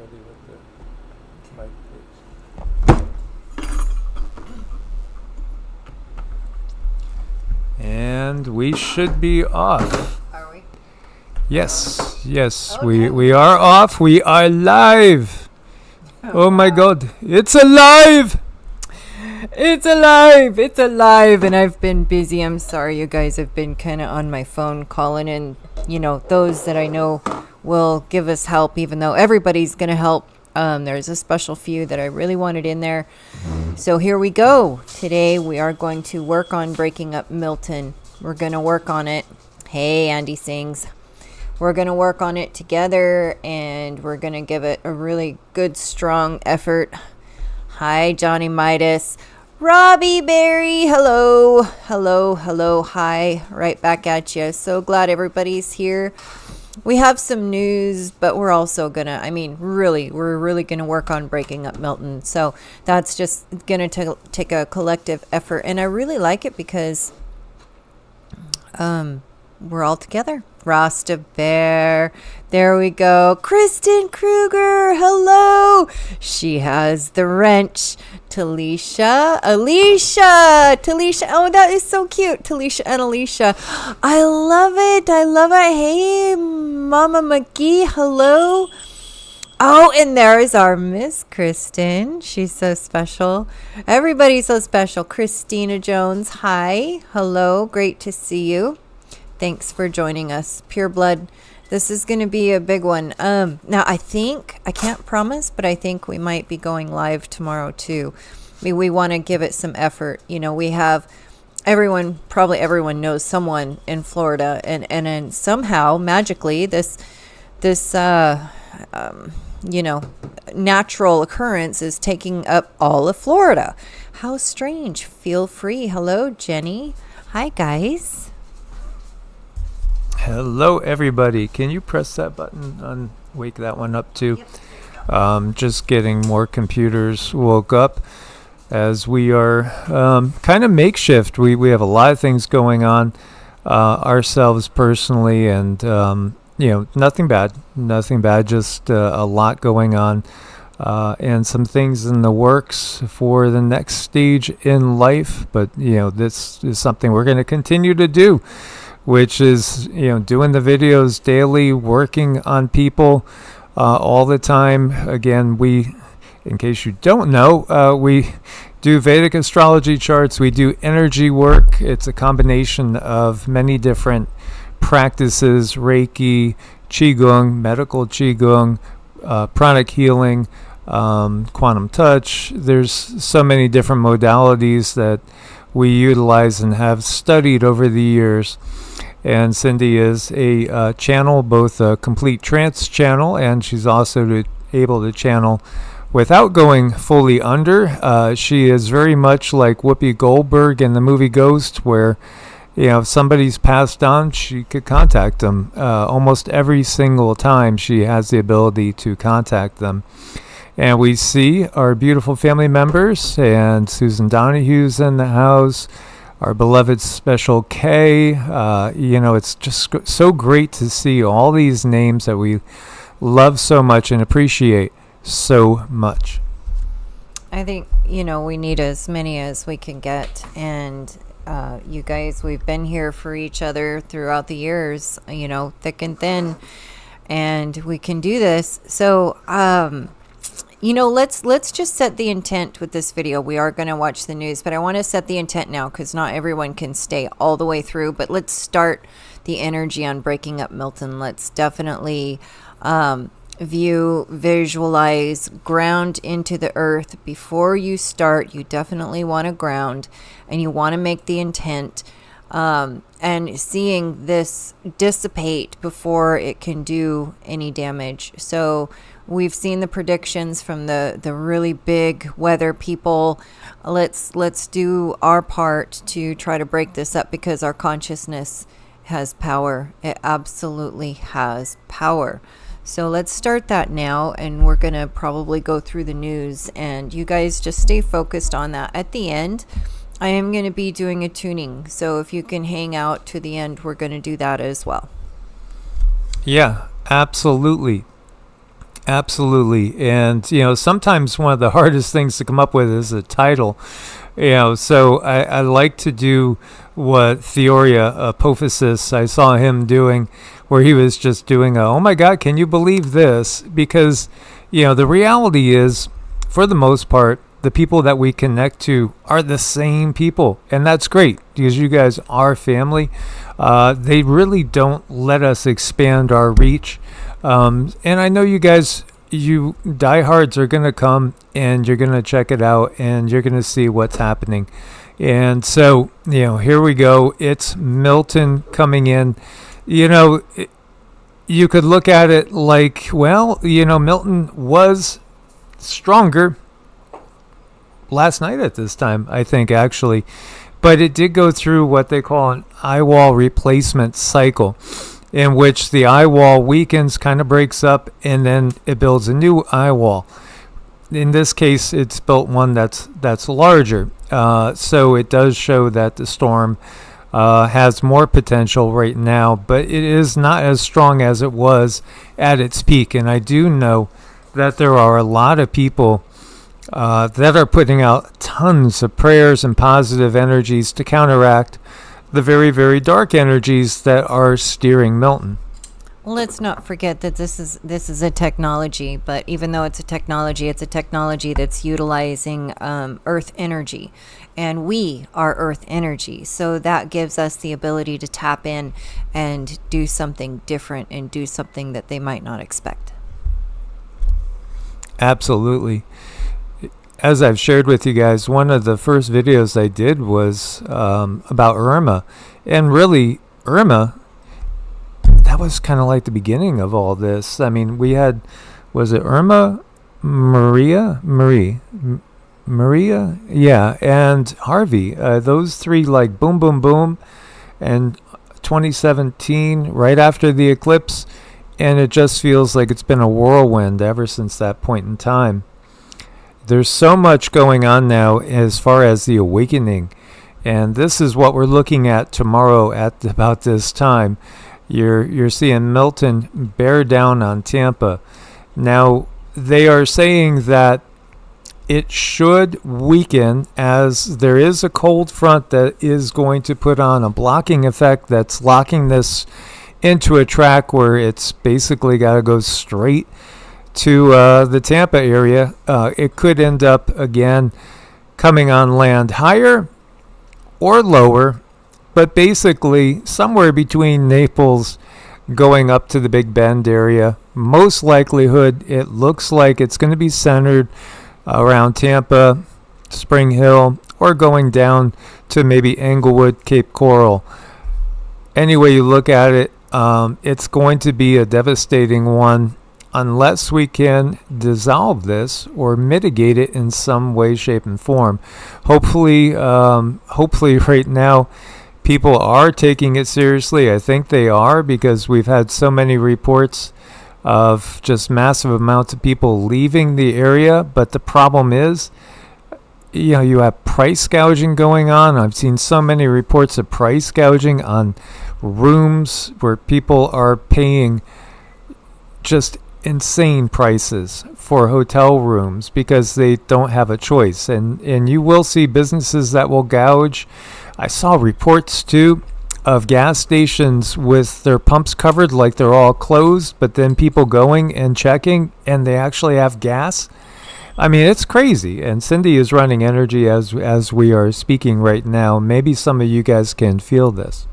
ready with the mic, please. And we should be off. Are we? Yes, yes, Okay. we are off. We are live. Oh my God, it's alive! It's alive! It's alive! And I've been busy. I'm sorry, you guys. I've been kind of on my phone calling in, those that I know will give us help, even though everybody's going to help. There's a special few that I really wanted in there. So here we go. Today we are going to work on breaking up Milton. We're going to work on it. Hey, Andy sings. We're going to work on it together, and we're going to give it a really good, strong effort. Hi, Johnny Midas. Robbie Berry, hello. Hello, hello, hi. Right back at you. So glad everybody's here. We have some news, but we're also going to, we're really going to work on breaking up Milton. So that's just going to take a collective effort. And I really like it because we're all together. Rasta Bear. There we go. Kristen Kruger. Hello. She has the wrench. Talisha. Oh, that is so cute. Talisha and Alicia. I love it. Hey, Mama McGee. Hello. Oh, and there is our Miss Kristen. She's so special. Everybody's so special. Christina Jones. Hi. Hello. Great to see you. Thanks for joining us. Pure Blood, this is going to be a big one. Now, I can't promise, but I think we might be going live tomorrow too. We want to give it some effort. We have probably everyone knows someone in Florida, and somehow, magically, this natural occurrence is taking up all of Florida. How strange. Feel free. Hello, Jenny. Hi, guys. Hello, everybody. Can you press that button and wake that one up too? Yep. Just getting more computers woke up as we are kind of makeshift. We have a lot of things going on ourselves personally, and nothing bad, just a lot going on, and some things in the works for the next stage in life. But this is something we're going to continue to do, which is, doing the videos daily, working on people all the time. Again, in case you don't know, we do Vedic astrology charts. We do energy work. It's a combination of many different practices: Reiki, Qigong, medical Qigong, Pranic healing, quantum touch. There's so many different modalities that we utilize and have studied over the years. And Cindy is a channel, both a complete trance channel, and she's also able to channel without going fully under. She is very much like Whoopi Goldberg in the movie Ghost, where if somebody's passed on, she could contact them. Almost every single time she has the ability to contact them. And we see our beautiful family members, and Susan Donahue's in the house. Our beloved Special K. It's just so great to see all these names that we love so much and appreciate so much. I think, we need as many as we can get. And you guys, we've been here for each other throughout the years, thick and thin. And we can do this. So, let's just set the intent with this video. We are going to watch the news, but I want to set the intent now because not everyone can stay all the way through. But let's start the energy on breaking up Milton. Let's definitely visualize, ground into the earth. Before you start, you definitely want to ground, and you want to make the intent, and seeing this dissipate before it can do any damage. So we've seen the predictions from the really big weather people. Let's do our part to try to break this up, because our consciousness has power. It absolutely has power. So let's start that now, and we're going to probably go through the news, and you guys just stay focused on that. At the end, I am going to be doing a tuning, so if you can hang out to the end, we're going to do that as well. Yeah, absolutely. Absolutely. And, sometimes one of the hardest things to come up with is a title. So I like to do what Theoria Apophysis, I saw him doing, where he was just doing oh my God, can you believe this? Because, the reality is, for the most part, the people that we connect to are the same people. And that's great because you guys are family. They really don't let us expand our reach. And I know you guys, you diehards are going to come and you're going to check it out and you're going to see what's happening. And so, here we go. It's Milton coming in. You could look at it like, well, Milton was stronger last night at this time, I think, actually. But it did go through what they call an eye wall replacement cycle, in which the eye wall weakens, kind of breaks up, and then it builds a new eye wall. In this case, it's built one that's larger. So it does show that the storm has more potential right now, but it is not as strong as it was at its peak. And I do know that there are a lot of people that are putting out tons of prayers and positive energies to counteract the very, very dark energies that are steering Milton. Well, let's not forget that this is a technology, but even though it's a technology that's utilizing Earth energy, and we are Earth energy. So that gives us the ability to tap in and do something different and do something that they might not expect. Absolutely. As I've shared with you guys, one of the first videos I did was about Irma. And really, Irma, that was kind of like the beginning of all this. I mean, we had, was it Irma, Maria, yeah, and Harvey. Those three, like, boom, boom, boom. And 2017, right after the eclipse. And it just feels like it's been a whirlwind ever since that point in time. There's so much going on now as far as the awakening. And this is what we're looking at tomorrow at about this time. You're seeing Milton bear down on Tampa. Now, they are saying that it should weaken as there is a cold front that is going to put on a blocking effect that's locking this into a track where it's basically got to go straight to the Tampa area. It could end up again coming on land higher or lower, but basically somewhere between Naples going up to the Big Bend area. Most likelihood, it looks like it's going to be centered around Tampa, Spring Hill, or going down to maybe Englewood, Cape Coral. Any way you look at it, it's going to be a devastating one unless we can dissolve this or mitigate it in some way, shape, and form. Hopefully right now people are taking it seriously. I think they are, because we've had so many reports of just massive amounts of people leaving the area. But the problem is, you have price gouging going on. I've seen so many reports of price gouging on rooms where people are paying just insane prices for hotel rooms because they don't have a choice. And you will see businesses that will gouge. I saw reports too of gas stations with their pumps covered like they're all closed, but then people going and checking and they actually have gas. I mean, it's crazy. And Cindy is running energy as we are speaking right now. Maybe some of you guys can feel this.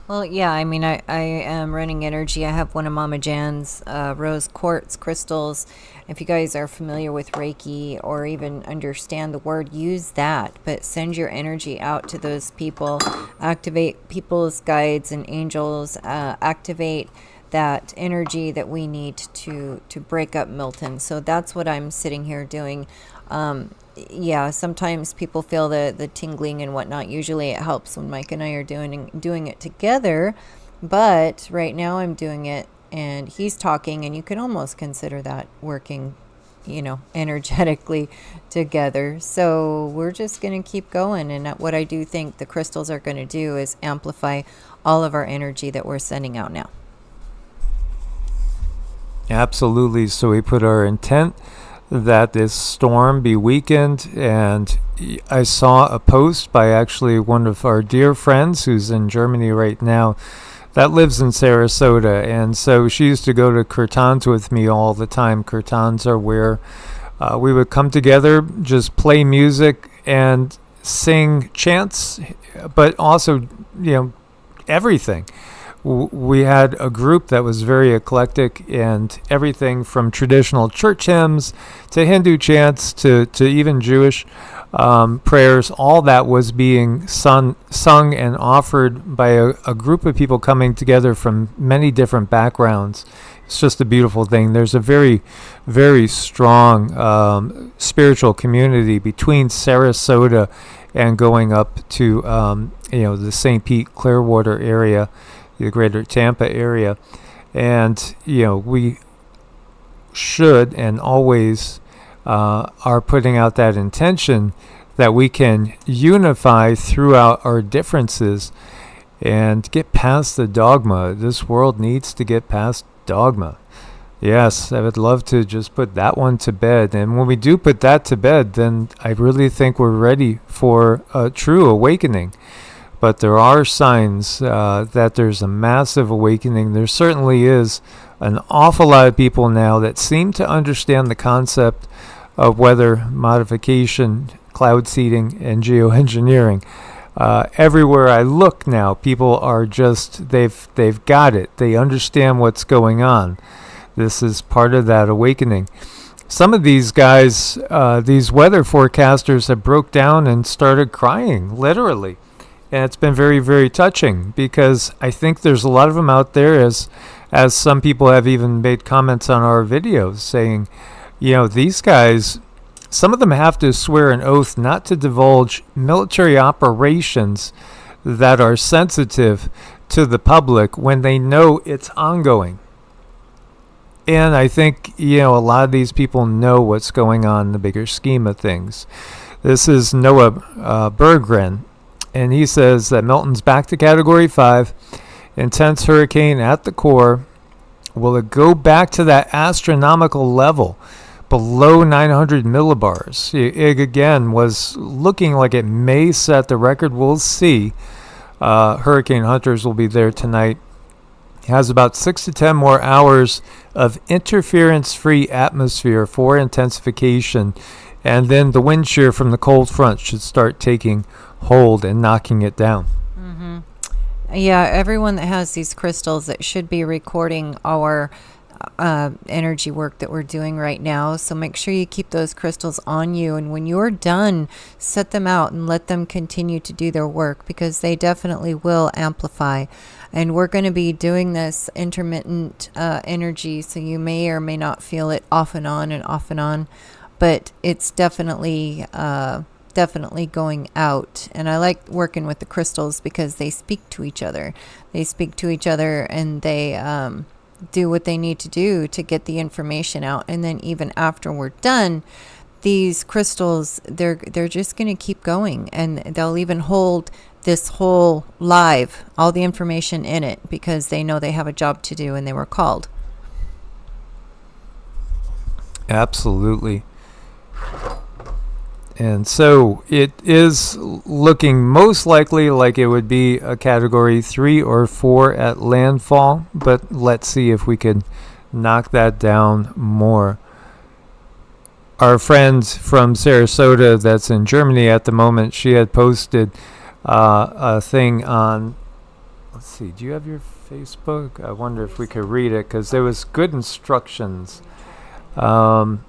Well, yeah, I mean, I am running energy. I have one of Mama Jan's rose quartz crystals. If you guys are familiar with Reiki or even understand the word, use that. But send your energy out to those people. Activate people's guides and angels. Activate that energy that we need to break up Milton. So that's what I'm sitting here doing. Yeah, sometimes people feel the tingling and whatnot. Usually it helps when Mike and I are doing it together, but right now I'm doing it and he's talking, and you can almost consider that working, energetically together. So we're just going to keep going, and what I do think the crystals are going to do is amplify all of our energy that we're sending out now. Absolutely. So we put our intent that this storm be weakened, and I saw a post by actually one of our dear friends who's in Germany right now that lives in Sarasota, and so she used to go to kirtans with me all the time. Kirtans are where we would come together, just play music and sing chants, but also, everything. We had a group that was very eclectic, and everything from traditional church hymns to Hindu chants to even Jewish prayers, all that was being sung and offered by a group of people coming together from many different backgrounds. It's just a beautiful thing. There's a very, very strong spiritual community between Sarasota and going up to the St. Pete Clearwater area, the greater Tampa area. And we should and always are putting out that intention that we can unify throughout our differences and get past the dogma. This world needs to get past dogma. Yes, I would love to just put that one to bed. And when we do put that to bed, then I really think we're ready for a true awakening. But there are signs that there's a massive awakening. There certainly is an awful lot of people now that seem to understand the concept of weather modification, cloud seeding, and geoengineering. Everywhere I look now, people are just, they've got it. They understand what's going on. This is part of that awakening. Some of these guys, these weather forecasters, have broke down and started crying, literally. And it's been very, very touching, because I think there's a lot of them out there, as some people have even made comments on our videos saying, these guys, some of them have to swear an oath not to divulge military operations that are sensitive to the public when they know it's ongoing. And I think, a lot of these people know what's going on in the bigger scheme of things. This is Noah Berggren, and he says that Milton's back to Category 5, intense hurricane at the core. Will it go back to that astronomical level below 900 millibars? It again was looking like it may set the record. We'll see. Hurricane Hunters will be there tonight. It has about 6 to 10 more hours of interference-free atmosphere for intensification, and then the wind shear from the cold front should start taking hold and knocking it down. Mm-hmm. Yeah, everyone that has these crystals that should be recording our energy work that we're doing right now. So make sure you keep those crystals on you, and when you're done, set them out and let them continue to do their work, because they definitely will amplify. And we're going to be doing this intermittent energy, so you may or may not feel it off and on, but it's definitely going out. And I like working with the crystals because they speak to each other. And they do what they need to do to get the information out. And then even after we're done, these crystals, they're just going to keep going, and they'll even hold this whole live, all the information in it, because they know they have a job to do and they were called. Absolutely. And so it is looking most likely like it would be a Category 3 or 4 at landfall, but let's see if we can knock that down more. Our friend from Sarasota that's in Germany at the moment, she had posted a thing on, let's see, do you have your Facebook? I wonder if we could read it, because there was good instructions. But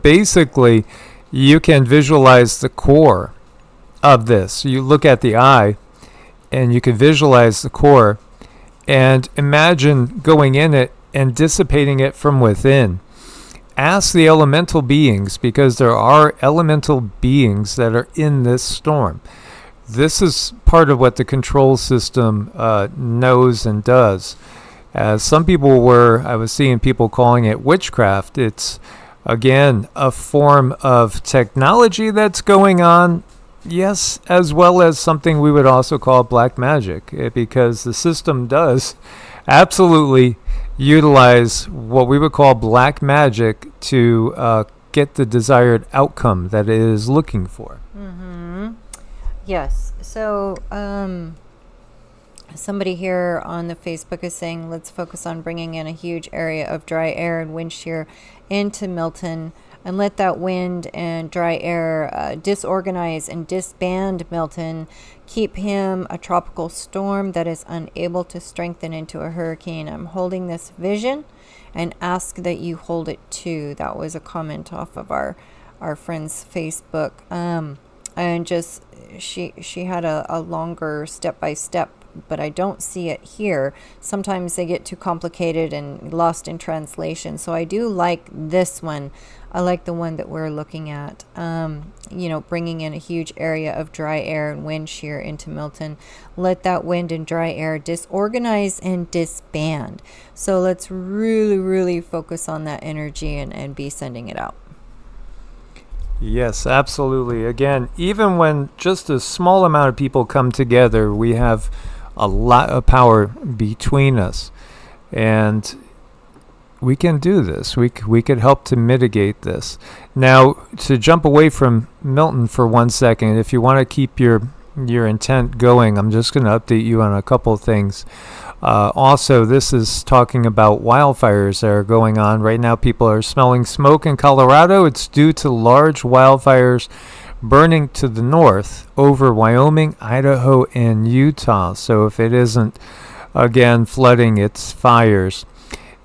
basically you can visualize the core of this. You look at the eye and you can visualize the core and imagine going in it and dissipating it from within. Ask the elemental beings, because there are elemental beings that are in this storm. This is part of what the control system knows and does. As some people I was seeing people calling it witchcraft. It's, again, a form of technology that's going on, yes, as well as something we would also call black magic, because the system does absolutely utilize what we would call black magic to get the desired outcome that it is looking for. Yes. So, somebody here on the Facebook is saying, let's focus on bringing in a huge area of dry air and wind shear into Milton and let that wind and dry air disorganize and disband Milton. Keep him a tropical storm that is unable to strengthen into a hurricane. I'm holding this vision and ask that you hold it too. That was a comment off of our friend's Facebook. And just she had a longer step-by-step, but I don't see it here. Sometimes they get too complicated and lost in translation. So I do like this one. I like the one that we're looking at, bringing in a huge area of dry air and wind shear into Milton. Let that wind and dry air disorganize and disband. So let's really, really focus on that energy and be sending it out. Yes, absolutely. Again, even when just a small amount of people come together, we have a lot of power between us. And we can do this. We could help to mitigate this. Now, to jump away from Milton for 1 second, if you want to keep your intent going, I'm just going to update you on a couple of things. Also, this is talking about wildfires that are going on. Right now, people are smelling smoke in Colorado. It's due to large wildfires burning to the north over Wyoming, Idaho, and Utah. So if it isn't, again, flooding, it's fires.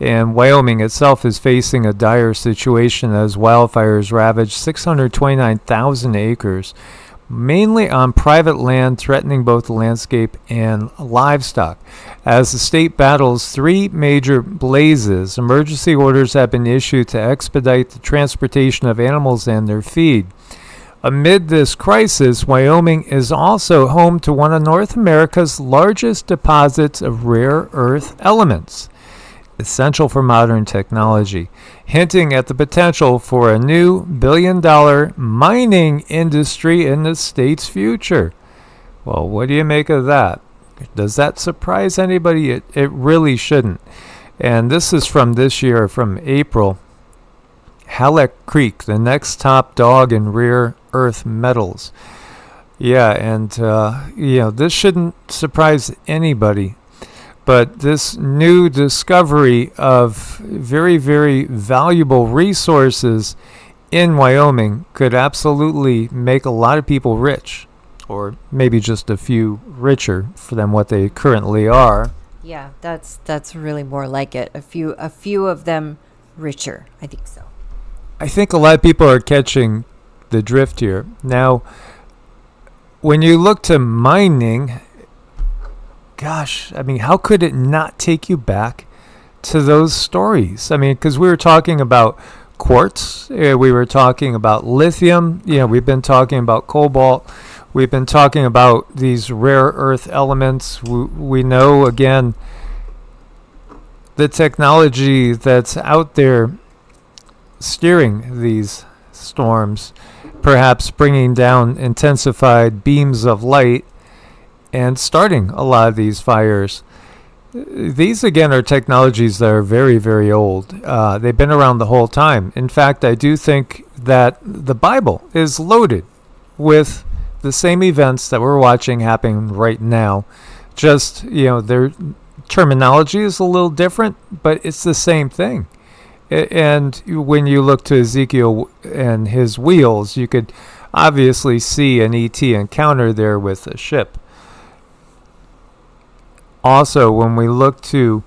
And Wyoming itself is facing a dire situation as wildfires ravage 629,000 acres, mainly on private land, threatening both the landscape and livestock. As the state battles 3 major blazes, emergency orders have been issued to expedite the transportation of animals and their feed. Amid this crisis, Wyoming is also home to one of North America's largest deposits of rare earth elements, essential for modern technology, hinting at the potential for a new billion-dollar mining industry in the state's future. Well, what do you make of that? Does that surprise anybody? It really shouldn't. And this is from this year, from April. Halleck Creek, the next top dog in rare earth metals. Yeah, and this shouldn't surprise anybody. But this new discovery of very, very valuable resources in Wyoming could absolutely make a lot of people rich, or maybe just a few richer than what they currently are. Yeah, that's really more like it. A few of them richer. I think so. I think a lot of people are catching the drift here. Now, when you look to mining, gosh, I mean, how could it not take you back to those stories? I mean, because we were talking about quartz, we were talking about lithium, we've been talking about cobalt, we've been talking about these rare earth elements. We know, again, the technology that's out there steering these storms, perhaps bringing down intensified beams of light and starting a lot of these fires. These, again, are technologies that are very, very old. They've been around the whole time. In fact, I do think that the Bible is loaded with the same events that we're watching happening right now. Just, their terminology is a little different, but it's the same thing. And when you look to Ezekiel and his wheels, you could obviously see an ET encounter there with a ship. Also, when we look to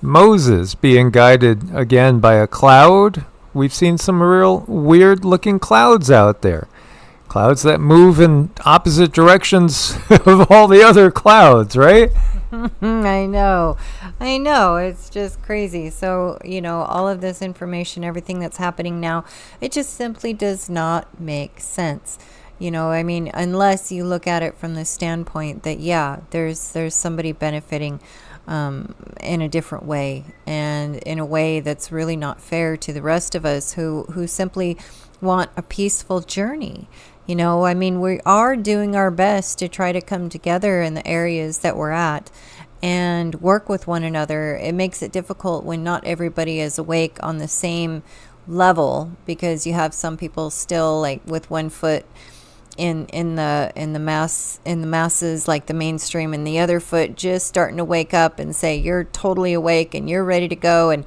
Moses being guided again by a cloud, we've seen some real weird looking clouds out there. Clouds that move in opposite directions of all the other clouds, right? I know. It's just crazy. So, all of this information, everything that's happening now, it just simply does not make sense. Unless you look at it from the standpoint that, there's somebody benefiting in a different way, and in a way that's really not fair to the rest of us who simply want a peaceful journey. We are doing our best to try to come together in the areas that we're at and work with one another. It makes it difficult when not everybody is awake on the same level, because you have some people still like with one foot in the masses, like the mainstream, and the other foot just starting to wake up and say you're totally awake and you're ready to go, and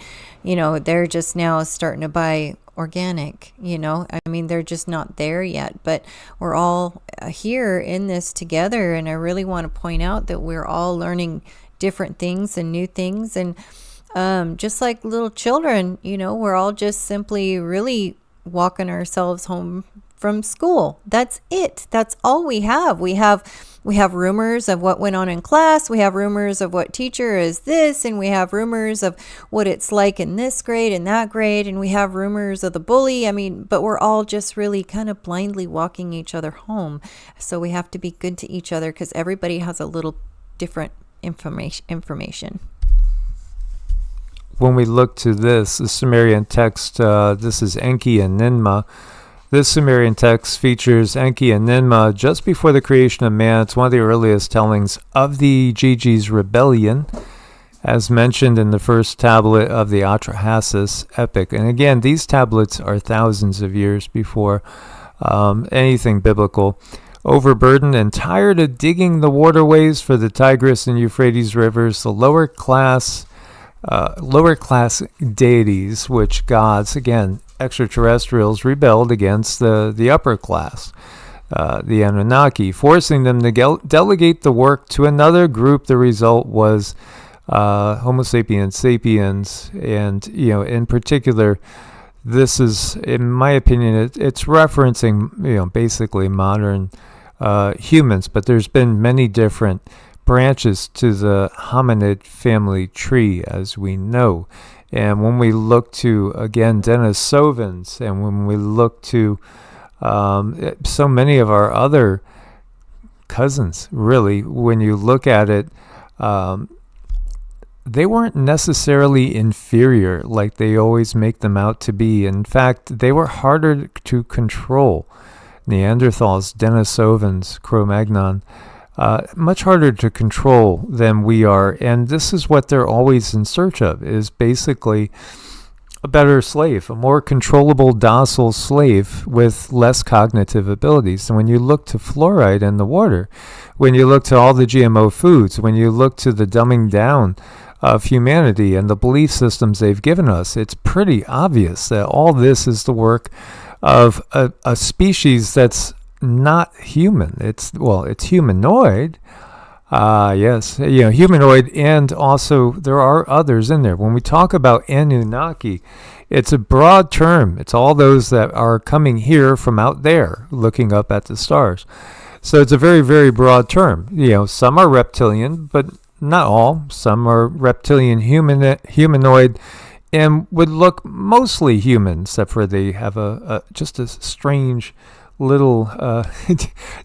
they're just now starting to buy organic. I mean, they're just not there yet, but we're all here in this together, and I really want to point out that we're all learning different things and new things, and just like little children, we're all just simply really walking ourselves home from school. That's it. That's all we have. We have rumors of what went on in class. We have rumors of what teacher is this, and we have rumors of what it's like in this grade and that grade, and we have rumors of the bully. I mean, but we're all just really kind of blindly walking each other home. So we have to be good to each other, because everybody has a little different information. When we look to the Sumerian text, this is Enki and Ninmah. This Sumerian text features Enki and Ninmah just before the creation of man. It's one of the earliest tellings of the Gigi's rebellion, as mentioned in the first tablet of the Atrahasis epic. And again, these tablets are thousands of years before anything biblical. Overburdened and tired of digging the waterways for the Tigris and Euphrates rivers, the lower class deities, which gods, again, extraterrestrials, rebelled against the upper class, the Anunnaki, forcing them to delegate the work to another group. The result was Homo sapiens sapiens, and in particular, this is, in my opinion, it's referencing basically modern humans, but there's been many different branches to the hominid family tree, as we know. And when we look to, again, Denisovans, and when we look to so many of our other cousins, really, when you look at it, they weren't necessarily inferior like they always make them out to be. In fact, they were harder to control. Neanderthals, Denisovans, Cro-Magnon, much harder to control than we are, and this is what they're always in search of, is basically a better slave, a more controllable, docile slave with less cognitive abilities. And when you look to fluoride in the water, when you look to all the GMO foods, when you look to the dumbing down of humanity and the belief systems they've given us, it's pretty obvious that all this is the work of a species that's not human. It's humanoid. Yes, humanoid, and also there are others in there. When we talk about Anunnaki, it's a broad term. It's all those that are coming here from out there, looking up at the stars. So it's a very, very broad term. Some are reptilian, but not all. Some are reptilian humanoid, and would look mostly human, except for they have just a strange little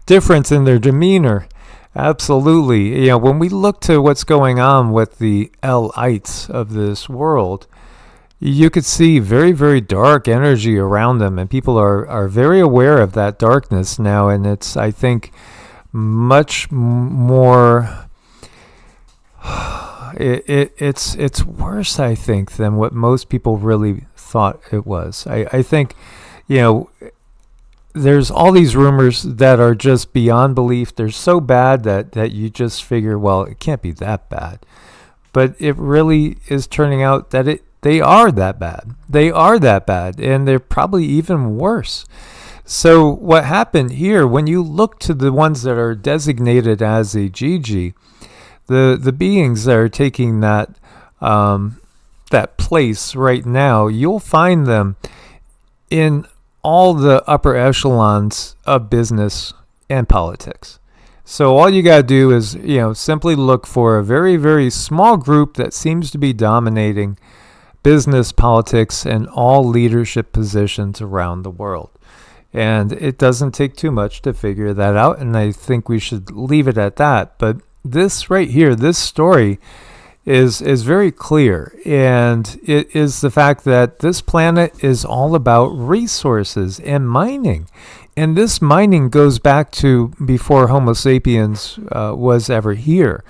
difference in their demeanor. Absolutely. When we look to what's going on with the L-ites of this world, you could see very, very dark energy around them, and people are very aware of that darkness now, and it's, I think, much more it's worse, I think, than what most people really thought it was. I think, there's all these rumors that are just beyond belief. They're so bad that you just figure, well, it can't be that bad. But it really is turning out that they are that bad. They are that bad, and they're probably even worse. So what happened here, when you look to the ones that are designated as a Gigi, the beings that are taking that place right now, you'll find them in all the upper echelons of business and politics. So all you got to do is, simply look for a very, very small group that seems to be dominating business, politics, and all leadership positions around the world. And it doesn't take too much to figure that out, and I think we should leave it at that. But this right here, this story is very clear, and it is the fact that this planet is all about resources and mining, and this mining goes back to before Homo sapiens was ever here.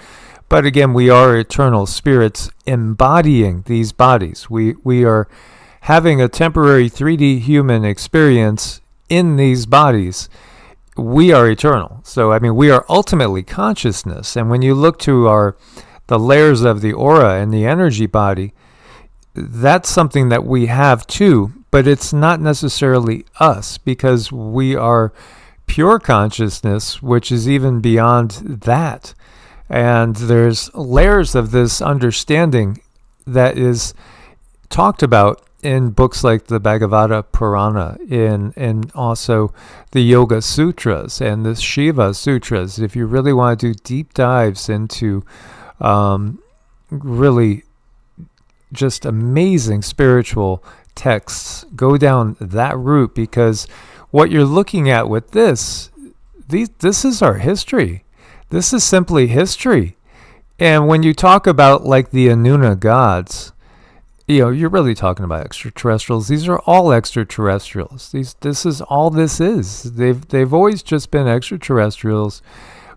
But again, we are eternal spirits embodying these bodies. We are having a temporary 3D human experience in these bodies. We are eternal. So, I mean, we are ultimately consciousness. And when you look to the layers of the aura and the energy body, that's something that we have too, but it's not necessarily us, because we are pure consciousness, which is even beyond that. And there's layers of this understanding that is talked about in books like the Bhagavata Purana, and also the Yoga Sutras and the Shiva Sutras. If you really want to do deep dives into really just amazing spiritual texts, go down that route, because what you're looking at with this is our history. This is simply history. And when you talk about like the Anuna gods, you're really talking about extraterrestrials. These are all extraterrestrials. This is all this is. They've always just been extraterrestrials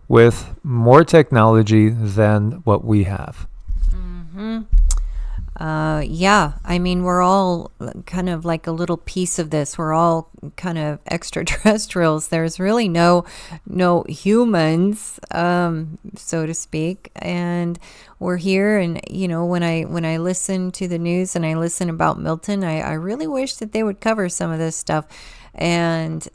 with more technology than what we have. Mm-hmm. Yeah, I mean, we're all kind of like a little piece of this. We're all kind of extraterrestrials. There's really no humans, so to speak. And we're here. And, when I listen to the news and I listen about Milton, I really wish that they would cover some of this stuff. And,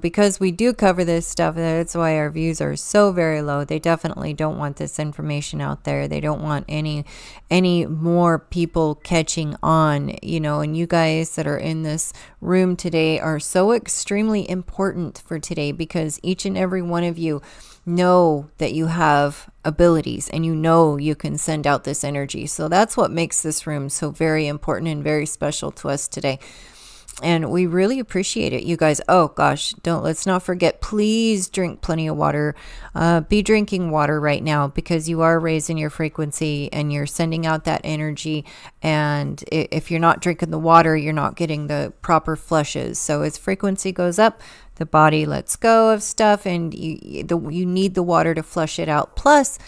because we do cover this stuff, that's why our views are so very low. They definitely don't want this information out there. They don't want any more people catching on, and you guys that are in this room today are so extremely important for today, because each and every one of you know that you have abilities and you can send out this energy. So that's what makes this room so very important and very special to us today. And we really appreciate it, you guys. Oh gosh, let's not forget, please drink plenty of water. Be drinking water right now, because you are raising your frequency and you're sending out that energy. And if you're not drinking the water, you're not getting the proper flushes. So as frequency goes up, the body lets go of stuff, and you need the water to flush it out. Plus,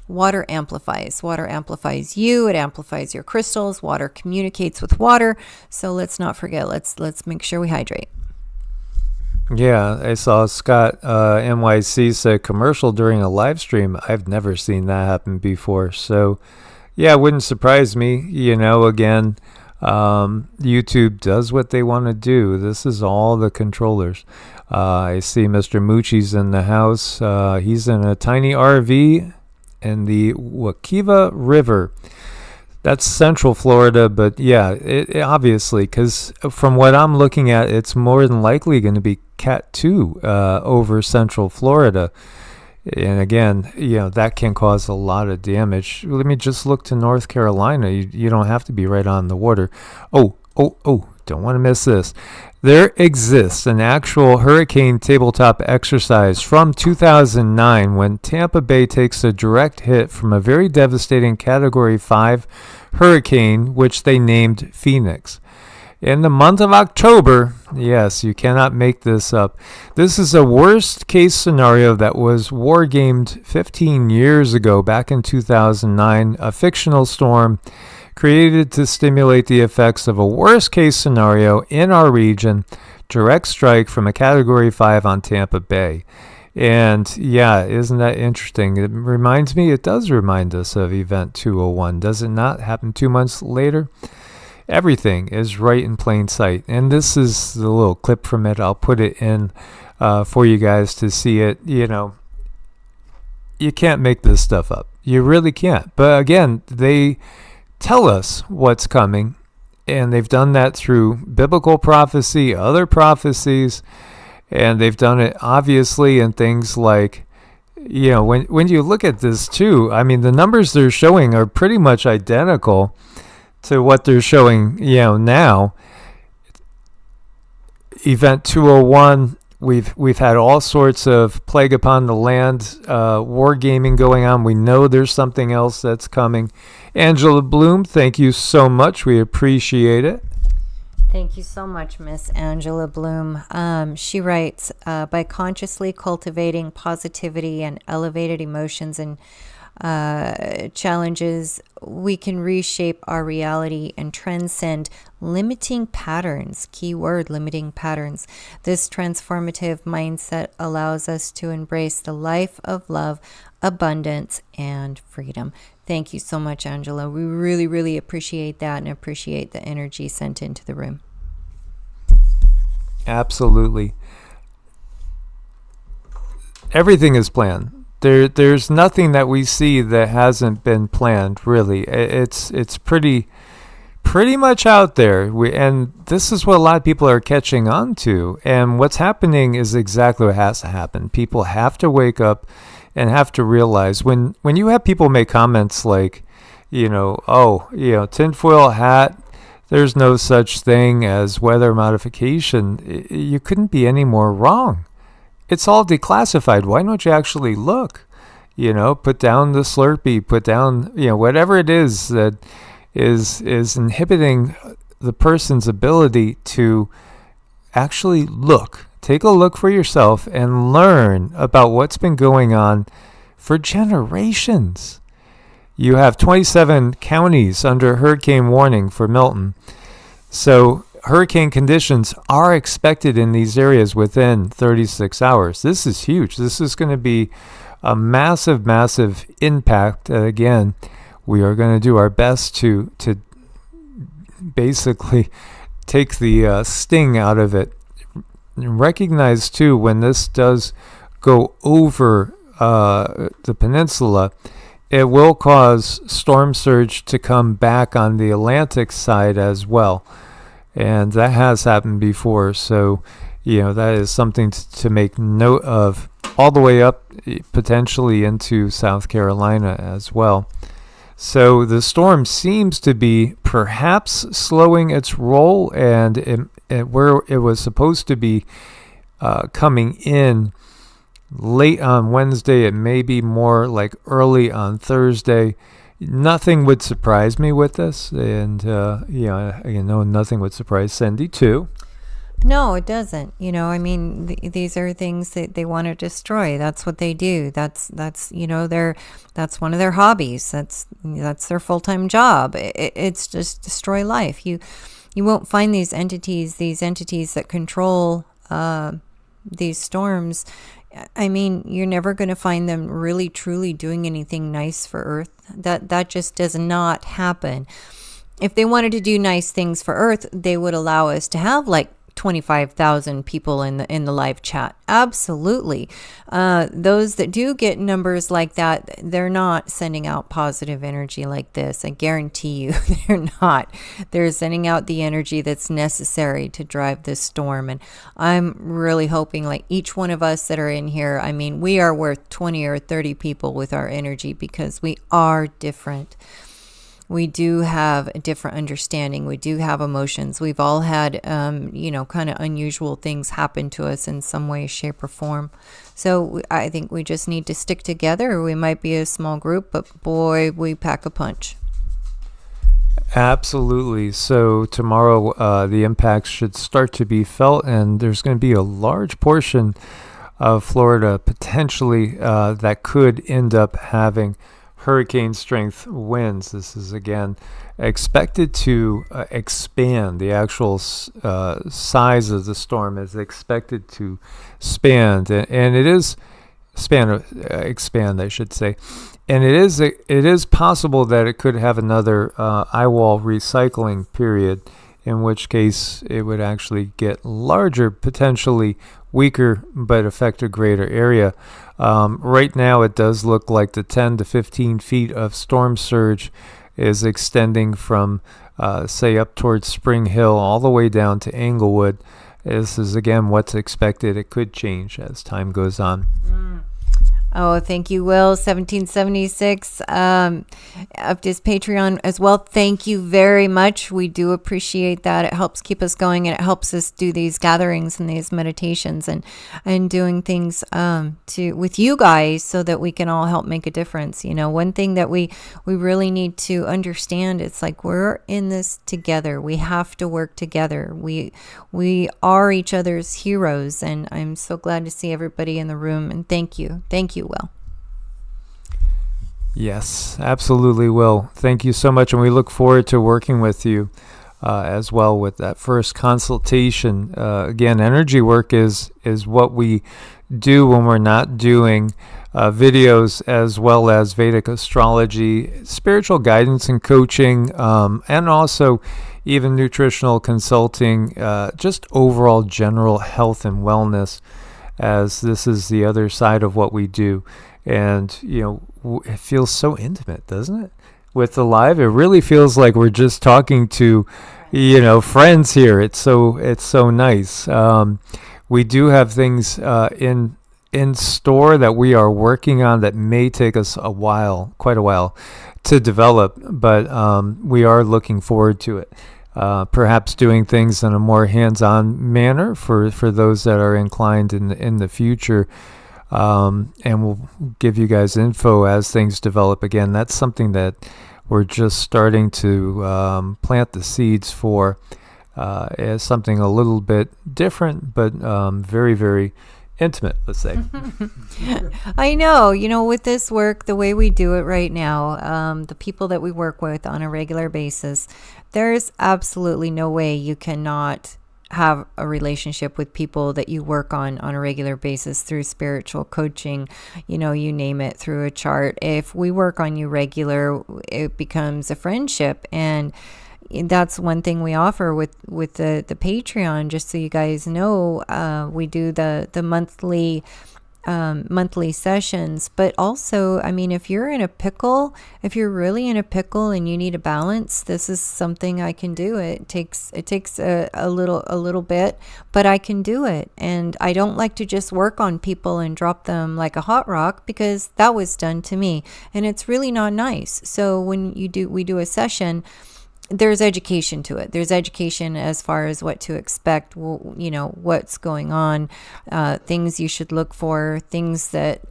water amplifies. Water amplifies you. It amplifies your crystals. Water communicates with water. So let's not forget. Let's make sure we hydrate. Yeah, I saw Scott NYC say commercial during a live stream. I've never seen that happen before. So, yeah, it wouldn't surprise me. Again, YouTube does what they want to do. This is all the controllers. I see Mr. Moochie's in the house. He's in a tiny RV in the Wakiva River. That's Central Florida, but yeah, it obviously, because from what I'm looking at, it's more than likely going to be Cat 2 over Central Florida. And again, that can cause a lot of damage. Let me just look to North Carolina. You don't have to be right on the water. Oh, don't want to miss this. There exists an actual hurricane tabletop exercise from 2009 when Tampa Bay takes a direct hit from a very devastating Category 5 hurricane, which they named Phoenix. In the month of October, yes, you cannot make this up. This is a worst case scenario that was wargamed 15 years ago, back in 2009, a fictional storm created to stimulate the effects of a worst-case scenario in our region, direct strike from a Category 5 on Tampa Bay. And yeah, isn't that interesting? It does remind us of Event 201. Does it not happen 2 months later? Everything is right in plain sight. And this is the little clip from it. I'll put it in for you guys to see it. You can't make this stuff up. You really can't. But again, they tell us what's coming, and they've done that through biblical prophecy, other prophecies, and they've done it obviously in things like, when you look at this too, I mean, the numbers they're showing are pretty much identical to what they're showing, now. Event 201, we've had all sorts of plague upon the land, wargaming going on. We know there's something else that's coming. Angela Bloom, thank you so much. We appreciate it. Thank you so much, Miss Angela Bloom. She writes, by consciously cultivating positivity and elevated emotions and challenges, we can reshape our reality and transcend limiting patterns. Keyword, limiting patterns. This transformative mindset allows us to embrace the life of love, abundance, and freedom. Thank you so much, Angela. We really, really appreciate that and appreciate the energy sent into the room. Absolutely. Everything is planned. There's nothing that we see that hasn't been planned, really. It's pretty much out there. And this is what a lot of people are catching on to. And what's happening is exactly what has to happen. People have to wake up and have to realize when you have people make comments like, tinfoil hat, there's no such thing as weather modification. You couldn't be any more wrong. It's all declassified. Why don't you actually look? Put down the Slurpee, put down, whatever it is that is inhibiting the person's ability to actually look. Take a look for yourself and learn about what's been going on for generations. You have 27 counties under hurricane warning for Milton. So hurricane conditions are expected in these areas within 36 hours. This is huge. This is going to be a massive, massive impact. Again, we are going to do our best to basically take the sting out of it. Recognize too, when this does go over the peninsula, it will cause storm surge to come back on the Atlantic side as well, and that has happened before. So that is something to make note of, all the way up potentially into South Carolina as well. So the storm seems to be perhaps slowing its roll, and where it was supposed to be coming in late on Wednesday, it may be more like early on Thursday. Nothing would surprise me with this, and nothing would surprise Cindy too. No, it doesn't. These are things that they want to destroy. That's what they do. That's that's one of their hobbies. That's their full-time job. It's just destroy life. You won't find these entities that control these storms. You're never going to find them really truly doing anything nice for Earth. That just does not happen. If they wanted to do nice things for Earth, they would allow us to have like 25,000 people in the live chat. Absolutely. Those that do get numbers like that, they're not sending out positive energy like this. I guarantee you they're not. They're sending out the energy that's necessary to drive this storm. And I'm really hoping, like each one of us that are in here, we are worth 20 or 30 people with our energy, because we are different. We do have a different understanding. We do have emotions. We've all had, kind of unusual things happen to us in some way, shape, or form. So I think we just need to stick together. We might be a small group, but boy, we pack a punch. Absolutely. So tomorrow, the impacts should start to be felt, and there's going to be a large portion of Florida potentially that could end up having hurricane strength winds. This is again expected to expand. The actual size of the storm is expected to expand, and it is expand, I should say. And it is possible that it could have another eye wall recycling period, in which case it would actually get larger, potentially weaker, but affect a greater area. Right now, it does look like the 10 to 15 feet of storm surge is extending from, say, up towards Spring Hill all the way down to Englewood. This is, again, what's expected. It could change as time goes on. Oh, thank you, Will. 1776 up to his Patreon as well. Thank you very much. We do appreciate that. It helps keep us going, and it helps us do these gatherings and these meditations and doing things with you guys, so that we can all help make a difference. One thing that we really need to understand, it's like we're in this together. We have to work together. We are each other's heroes, and I'm so glad to see everybody in the room. And thank you, Will. Yes, absolutely will. Thank you so much, and we look forward to working with you as well with that first consultation. Again, energy work is what we do when we're not doing videos, as well as Vedic astrology, spiritual guidance and coaching, and also even nutritional consulting, just overall general health and wellness, as this is the other side of what we do. And, it feels so intimate, doesn't it? With the live, it really feels like we're just talking to, friends here. It's so nice. We do have things in store that we are working on that may take us quite a while to develop, but we are looking forward to it. Perhaps doing things in a more hands-on manner for those that are inclined in the future. And we'll give you guys info as things develop. Again, that's something that we're just starting to plant the seeds for, as something a little bit different, but very, very intimate, let's say. I know, with this work, the way we do it right now, the people that we work with on a regular basis, there's absolutely no way you cannot have a relationship with people that you work on a regular basis through spiritual coaching, you name it, through a chart. If we work on you regular, it becomes a friendship. And that's one thing we offer with the Patreon, just so you guys know. We do the monthly sessions, but also, if you're in a pickle, if you're really in a pickle and you need a balance, this is something I can do. It takes a little bit, but I can do it. And I don't like to just work on people and drop them like a hot rock, because that was done to me, and it's really not nice. So when we do a session, there's education to it. There's education as far as what to expect, what's going on, things you should look for, things that,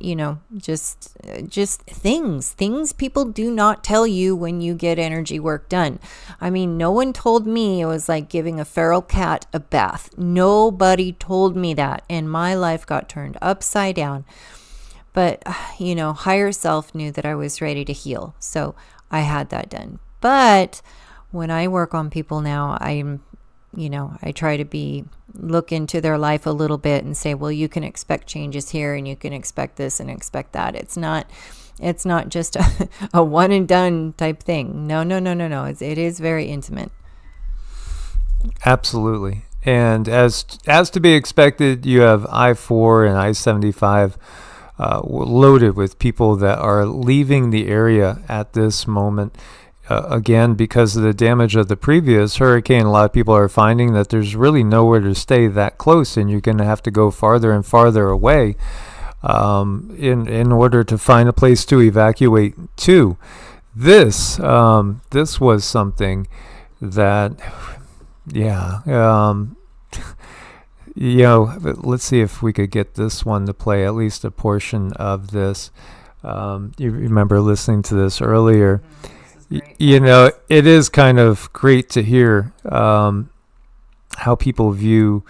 just things people do not tell you when you get energy work done. No one told me it was like giving a feral cat a bath. Nobody told me that, and my life got turned upside down. But, higher self knew that I was ready to heal. So I had that done. But when I work on people now, I try to look into their life a little bit and say, well, you can expect changes here, and you can expect this and expect that. It's not just a one and done type thing. No. It is very intimate. Absolutely. And as to be expected, you have I-4 and I-75 loaded with people that are leaving the area at this moment. Again, because of the damage of the previous hurricane, a lot of people are finding that there's really nowhere to stay that close, and you're going to have to go farther and farther away in order to find a place to evacuate to. This was something that, let's see if we could get this one to play, at least a portion of this. You remember listening to this earlier. It is kind of great to hear how people view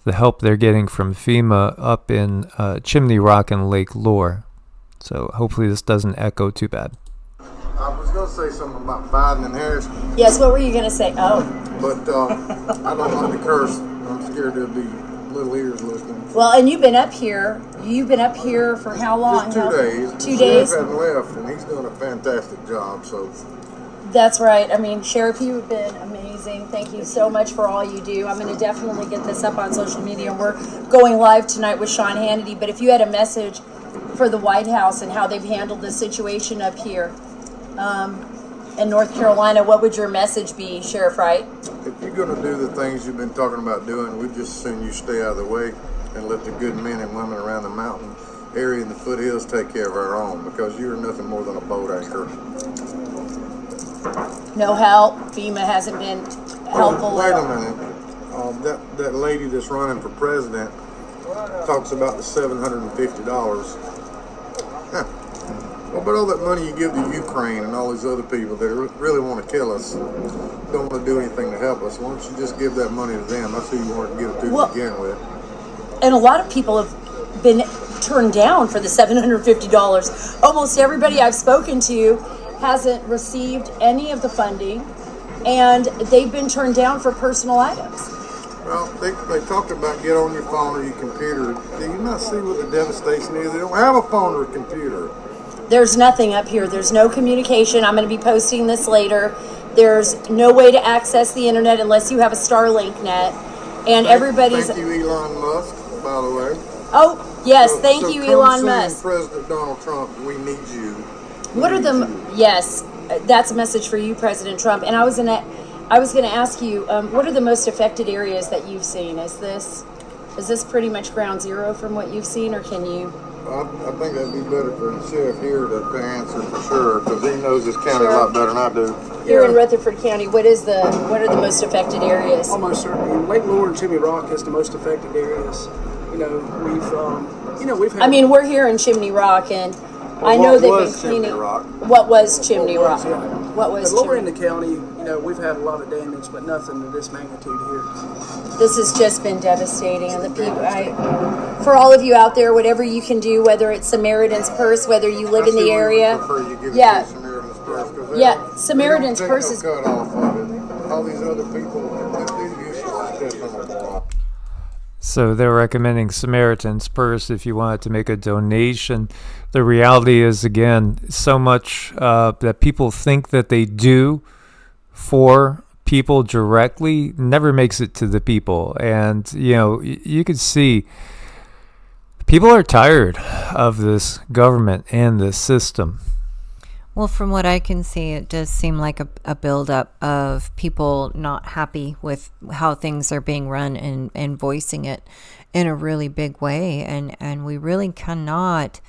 the help they're getting from FEMA up in Chimney Rock and Lake Lore. So hopefully this doesn't echo too bad. I was going to say something about Biden and Harris. Yes, what were you going to say? Oh. But I don't like to curse. I'm scared there'll be little ears listening. Well, and you've been up here. You've been up here for how long? Just 2 days. 2 days? Sheriff hasn't left, and he's doing a fantastic job, so... That's right. Sheriff, you've been amazing. Thank you so much for all you do. I'm going to definitely get this up on social media, and we're going live tonight with Sean Hannity. But if you had a message for the White House and how they've handled the situation up here in North Carolina, what would your message be, Sheriff Wright? If you're going to do the things you've been talking about doing, we just assume you stay out of the way and let the good men and women around the mountain area and the foothills take care of our own, because you're nothing more than a boat anchor. No help? FEMA hasn't been helpful? Wait a minute. That lady that's running for president talks about the $750. Well, but all that money you give to Ukraine and all these other people that really want to kill us, don't want to do anything to help us, why don't you just give that money to them? That's who you want to give it to begin with. And a lot of people have been turned down for the $750. Almost everybody I've spoken to hasn't received any of the funding, and they've been turned down for personal items. Well, they talked about get on your phone or your computer. Do you not see what the devastation is? They don't have a phone or a computer. There's nothing up here. There's no communication. I'm going to be posting this later. There's no way to access the internet unless you have a Starlink net. And everybody's... Thank you, Elon Musk, by the way. Oh, yes, thank you, Elon Musk. President Donald Trump, we need you. What are the... Yes, that's a message for you, President Trump. And I was going to ask you, what are the most affected areas that you've seen? Is this pretty much ground zero from what you've seen, or can you... I think that'd be better for the sheriff here to answer for sure, because he knows this county a lot better than I do. Here in Rutherford County, what are the most affected areas? Almost certainly, Lake Lower and Chimney Rock is the most affected areas. We've had. I mean, we're here in Chimney Rock, and I know they've been cleaning. What was Chimney Rock? What was lower in the county? We've had a lot of damage, but nothing of this magnitude here. This has just been devastating, and the people. For all of you out there, whatever you can do, whether it's Samaritan's Purse, whether you live in the area, yeah, Samaritan's Purse is. Cut off of it. All these other people do utilize that. So they're recommending Samaritan's Purse if you wanted to make a donation. The reality is, again, so much that people think that they do for people directly never makes it to the people. And, you could see people are tired of this government and this system. Well, from what I can see, it does seem like a buildup of people not happy with how things are being run and voicing it in a really big way. And we really cannot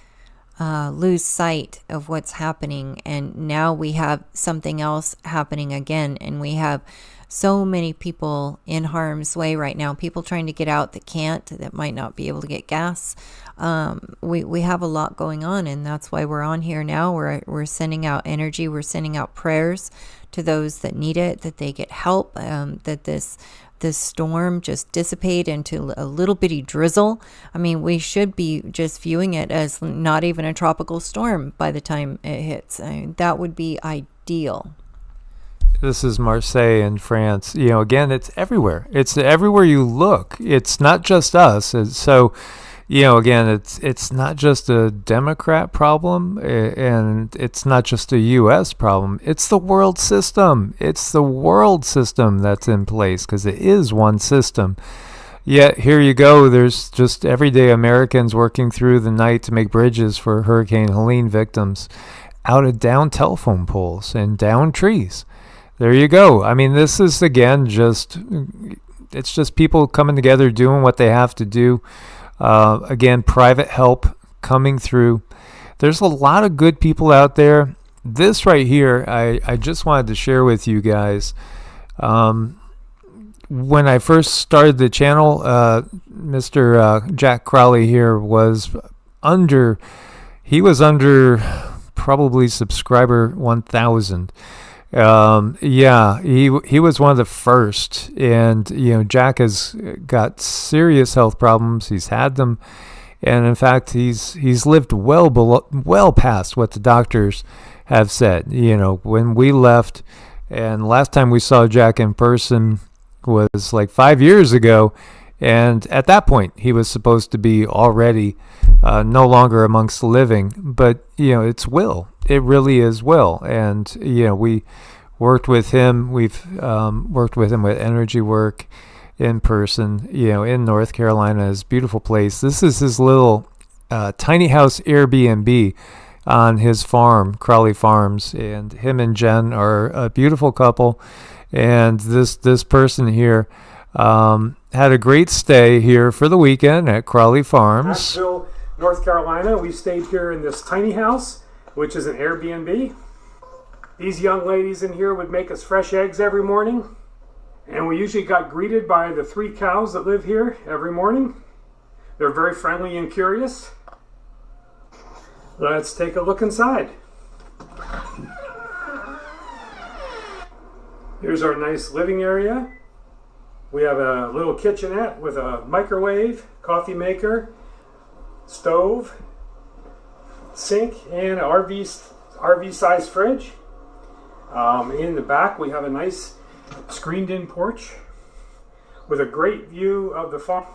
lose sight of what's happening. And now we have something else happening again. And we have so many people in harm's way right now, people trying to get out that can't, that might not be able to get gas. We have a lot going on, and that's why we're on here now. We're sending out energy. We're sending out prayers to those that need it, that they get help, that this storm just dissipate into a little bitty drizzle. I mean, we should be just viewing it as not even a tropical storm by the time it hits. That would be ideal. This is Marseille in France. Again, it's everywhere. It's everywhere you look. It's not just us. So, again, it's not just a Democrat problem, and it's not just a U.S. problem. It's the world system. It's the world system that's in place, because it is one system. Yet here you go. There's just everyday Americans working through the night to make bridges for Hurricane Helene victims out of down telephone poles and down trees. There you go. I mean, this is, again, it's just people coming together, doing what they have to do. Again, private help coming through. There's a lot of good people out there. This right here, I just wanted to share with you guys. When I first started the channel, Mr. Jack Crowley here was under probably subscriber 1,000. He was one of the first, and Jack has got serious health problems. He's had them, and in fact he's lived well past what the doctors have said. When we left, and last time we saw Jack in person was like 5 years ago, and at that point he was supposed to be already no longer amongst the living. But it's will. It really is will. And we worked with him. We've worked with him with energy work in person, in North Carolina. His beautiful place. This is his little tiny house Airbnb on his farm, Crowley Farms, and him and Jen are a beautiful couple. And this person here had a great stay here for the weekend at Crowley Farms. Asheville, North Carolina. We stayed here in this tiny house, which is an Airbnb. These young ladies in here would make us fresh eggs every morning, and we usually got greeted by the 3 cows that live here every morning. They're very friendly and curious. Let's take a look inside. Here's our nice living area. We have a little kitchenette with a microwave, coffee maker, stove, sink, and an RV size fridge. In the back we have a nice screened-in porch with a great view of the farm.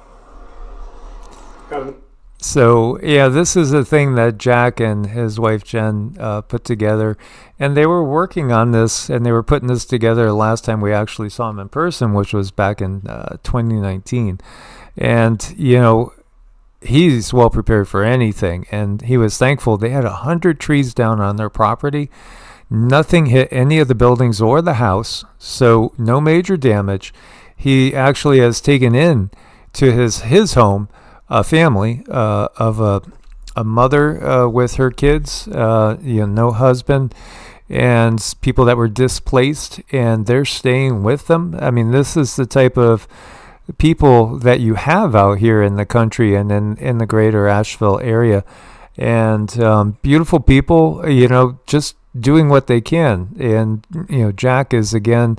So, yeah, this is a thing that Jack and his wife Jen put together. And they were working on this, and they were putting this together last time we actually saw him in person, which was back in 2019. And, you know, he's well prepared for anything. And he was thankful. They had 100 trees down on their property. Nothing hit any of the buildings or the house, so no major damage. He actually has taken in to his home a family of a mother with her kids, no husband, and people that were displaced, and they're staying with them. I mean, this is the type of people that you have out here in the country and in the greater Asheville area. And beautiful people, just doing what they can. And, Jack is, again,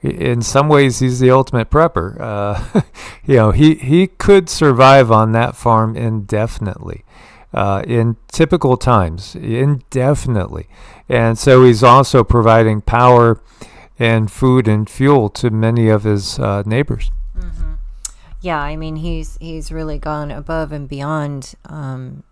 in some ways, he's the ultimate prepper. He could survive on that farm indefinitely, in typical times, indefinitely. And so he's also providing power and food and fuel to many of his neighbors. Mm-hmm. Yeah, I mean, he's really gone above and beyond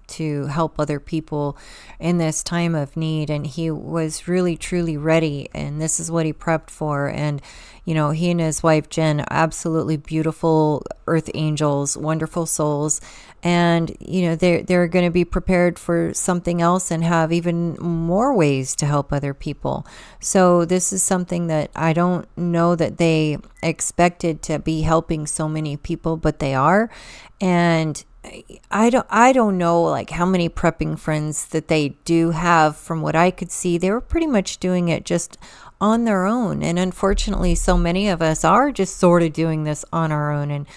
to help other people in this time of need, and he was really truly ready, and this is what he prepped for. And he and his wife Jen, absolutely beautiful earth angels, wonderful souls, and they're going to be prepared for something else and have even more ways to help other people. So this is something that I don't know that they expected to be helping so many people, but they are. And I don't know like how many prepping friends that they do have. From what I could see, they were pretty much doing it just on their own. And unfortunately, so many of us are just sort of doing this on our own. And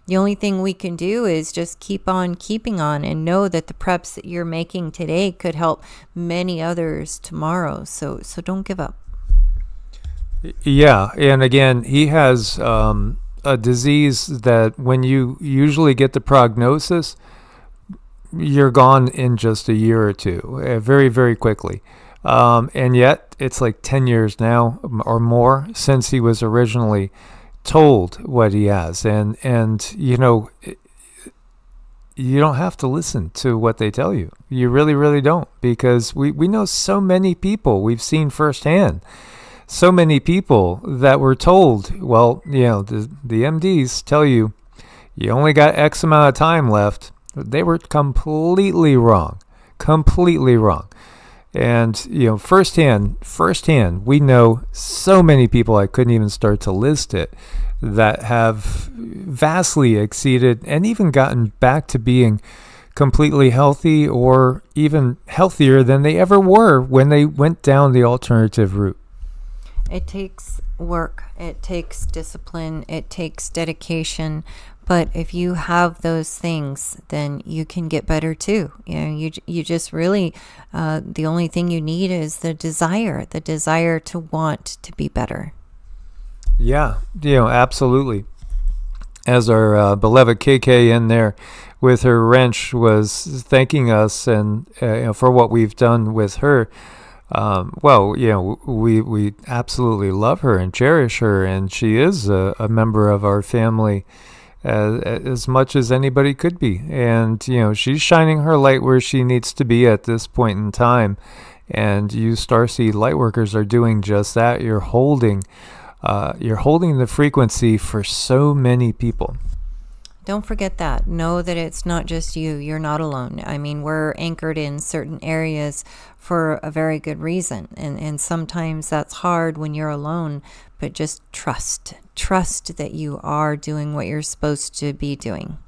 the only thing we can do is just keep on keeping on and know that the preps that you're making today could help many others tomorrow. So don't give up. Yeah. And again, he has a disease that when you usually get the prognosis, you're gone in just a year or two, very, very quickly. And yet it's like 10 years now or more since he was originally told what he has. And you don't have to listen to what they tell you. You really, really don't, because we know so many people we've seen firsthand. So many people that were told, well, the MDs tell you only got X amount of time left. They were completely wrong. And, firsthand, we know so many people, I couldn't even start to list it, that have vastly exceeded and even gotten back to being completely healthy or even healthier than they ever were when they went down the alternative route. It takes work, it takes discipline, it takes dedication. But if you have those things, then you can get better too. You just really, the only thing you need is the desire to want to be better. Yeah, absolutely. As our beloved KK in there with her wrench was thanking us and for what we've done with her. We absolutely love her and cherish her, and she is a member of our family as much as anybody could be. And, she's shining her light where she needs to be at this point in time. And you Starseed Lightworkers are doing just that. You're holding the frequency for so many people. Don't forget that. Know that it's not just you. You're not alone. I mean, we're anchored in certain areas for a very good reason. And sometimes that's hard when you're alone, but just trust that you are doing what you're supposed to be doing.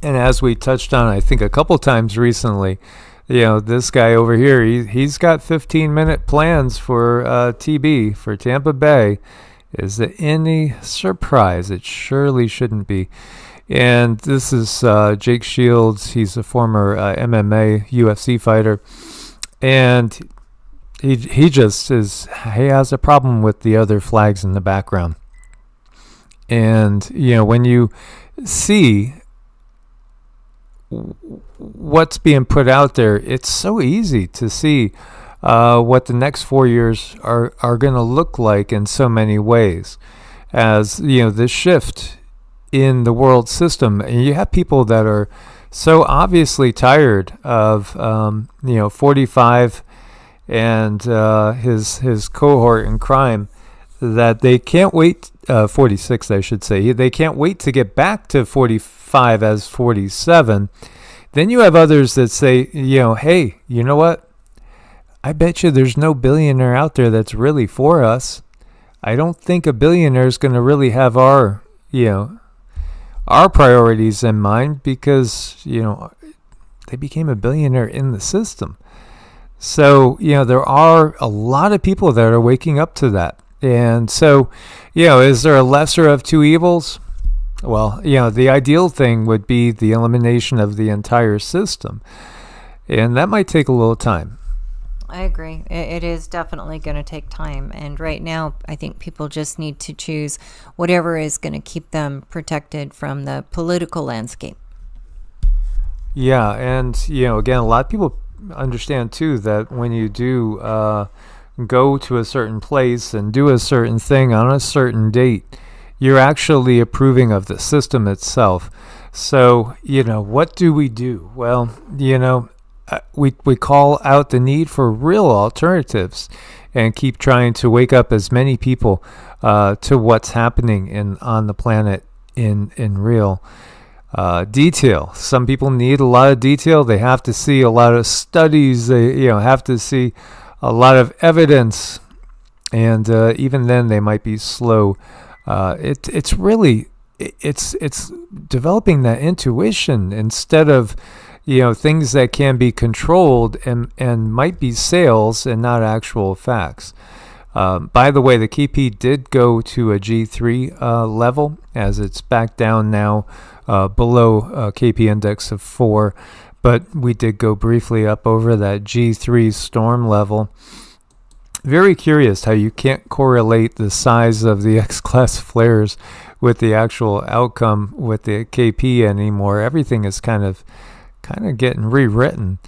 And as we touched on, I think a couple times recently, this guy over here, he's got 15-minute plans for TB for Tampa Bay. Is it any surprise? It surely shouldn't be. And this is Jake Shields. He's a former MMA UFC fighter. And he just has a problem with the other flags in the background. And, when you see what's being put out there, it's so easy to see what the next 4 years are going to look like in so many ways. As this shift in the world system, and you have people that are so obviously tired of 45 and his cohort in crime, that they can't wait, 46 I should say, they can't wait to get back to 45 as 47. Then you have others that say, hey, you know what, I bet you there's no billionaire out there that's really for us. I don't think a billionaire is going to really have our priorities in mind, because they became a billionaire in the system. So there are a lot of people that are waking up to that. And so is there a lesser of two evils? Well, the ideal thing would be the elimination of the entire system, and that might take a little time. I agree. It is definitely going to take time. And right now, I think people just need to choose whatever is going to keep them protected from the political landscape. Yeah. And, again, a lot of people understand, too, that when you do go to a certain place and do a certain thing on a certain date, you're actually approving of the system itself. So, what do we do? Well, we call out the need for real alternatives and keep trying to wake up as many people to what's happening on the planet in real detail. Some people need a lot of detail. They have to see a lot of studies. They have to see a lot of evidence, and even then they might be slow. It's developing that intuition instead of things that can be controlled and might be sales and not actual facts. By the way, the KP did go to a G3 level, as it's back down now below KP index of 4, but we did go briefly up over that G3 storm level. Very curious how you can't correlate the size of the X-class flares with the actual outcome with the KP anymore. Everything is kind of getting rewritten.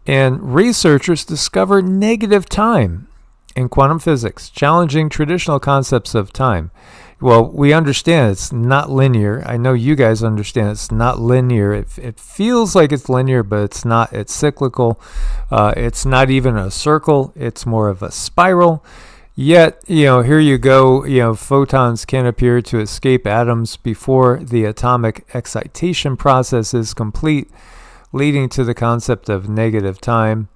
And researchers discover negative time in quantum physics, challenging traditional concepts of time. Well, we understand it's not linear. I know you guys understand it's not linear. It feels like it's linear, but it's not. It's cyclical. It's not even a circle. It's more of a spiral. Yet, here you go, photons can appear to escape atoms before the atomic excitation process is complete, leading to the concept of negative time.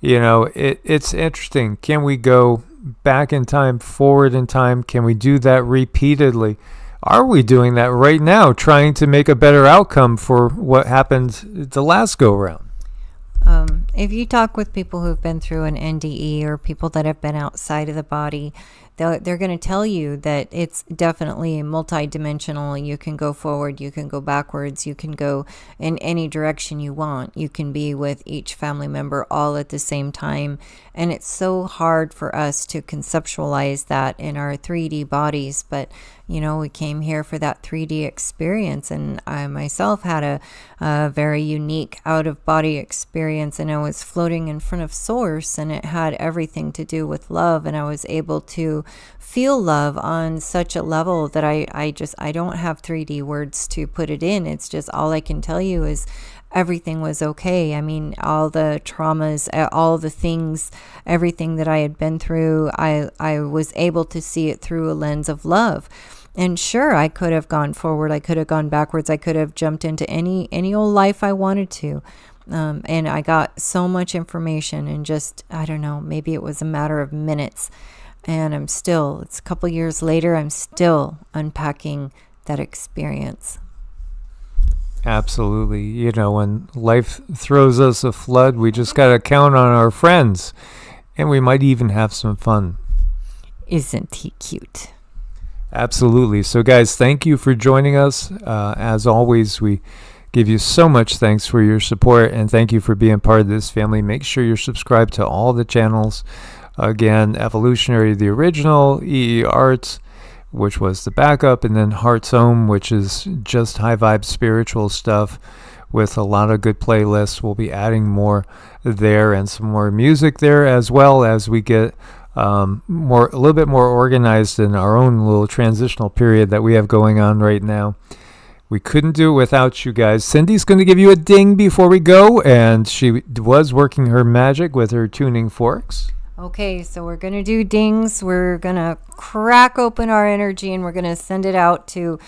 It's interesting. Can we go back in time, forward in time? Can we do that repeatedly? Are we doing that right now, trying to make a better outcome for what happened the last go round? If you talk with people who've been through an NDE or people that have been outside of the body, they're going to tell you that it's definitely multidimensional. You can go forward, you can go backwards, you can go in any direction you want. You can be with each family member all at the same time. And it's so hard for us to conceptualize that in our 3D bodies. But, we came here for that 3D experience. And I myself had a very unique out-of-body experience. And I was floating in front of Source, and it had everything to do with love. And I was able to feel love on such a level that I don't have 3D words to put it in. It's just all I can tell you is everything was okay. I mean, all the traumas, all the things, everything that I had been through, I was able to see it through a lens of love. And sure, I could have gone forward, I could have gone backwards, I could have jumped into any old life I wanted to. And I got so much information in just, I don't know, maybe it was a matter of minutes. And it's a couple years later, I'm still unpacking that experience. Absolutely. When life throws us a flood, we just got to count on our friends, and we might even have some fun. Isn't he cute? Absolutely. So, guys, thank you for joining us. As always, we give you so much thanks for your support, and thank you for being part of this family. Make sure you're subscribed to all the channels. Again, Evolutionary, the original, EEARTS, which was the backup, and then Heart's OMMM, which is just high vibe spiritual stuff. with a lot of good playlists. We'll be adding more there and some more music there, as well as we get a little bit more organized in our own little transitional period that we have going on right now. We couldn't do it without you guys. Cindy's going to give you a ding before we go, and she was working her magic with her tuning forks. Okay, so we're going to do dings. We're going to crack open our energy, and we're going to send it out to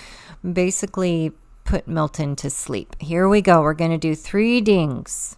basically put Milton to sleep. Here we go. We're going to do 3 dings.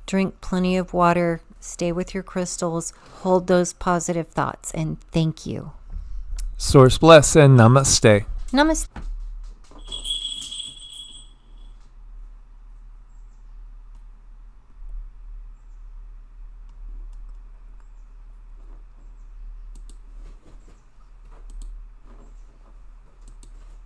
Drink plenty of water, stay with your crystals, hold those positive thoughts, and thank you. Source bless and namaste. Namaste.